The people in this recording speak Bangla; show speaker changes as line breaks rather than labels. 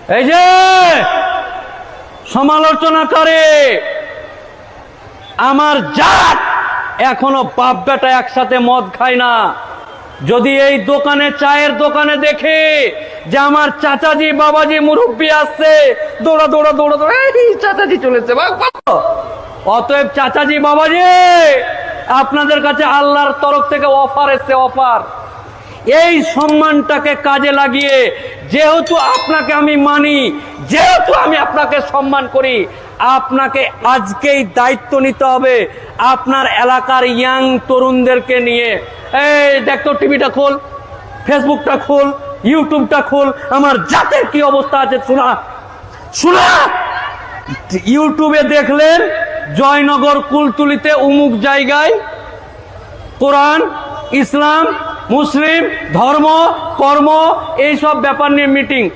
এই যে সমালোচনা করে আমার জাত এখনো বাপ বেটা একসাথে মদ খায় না। যদি এই দোকানে চায়ের দোকানে দেখে যে আমার চাচাজি বাবাজি মুরব্বী আসছে, দৌড়া দৌড়া দৌড়া দৌড়া এই চাচাজি চলেছে, অতএব চাচাজি বাবাজি আপনাদের কাছে আল্লাহর তরফ থেকে অফার এসছে, অফার। এই সম্মানটাকে কাজে লাগিয়ে, যেহেতু আপনাকে আমি মানি, যেহেতু আমি আপনাকে সম্মান করি, আপনাকে আজকেই দায়িত্ব নিতে হবে আপনার এলাকার ইয়াং তরুণদেরকে নিয়ে। এই দেখতো, টিভিটা খোল, ফেসবুকটা খোল, ইউটিউবটা খোল, আমার জাতের কি অবস্থা আছে শোনা শোনা। ইউটিউবে দেখলেন জয়নগর কুলতুলিতে উমুক জায়গায় কোরআন, ইসলাম, মুসলিম, ধর্ম, কর্ম, এইসব ব্যাপার নিয়ে মিটিং।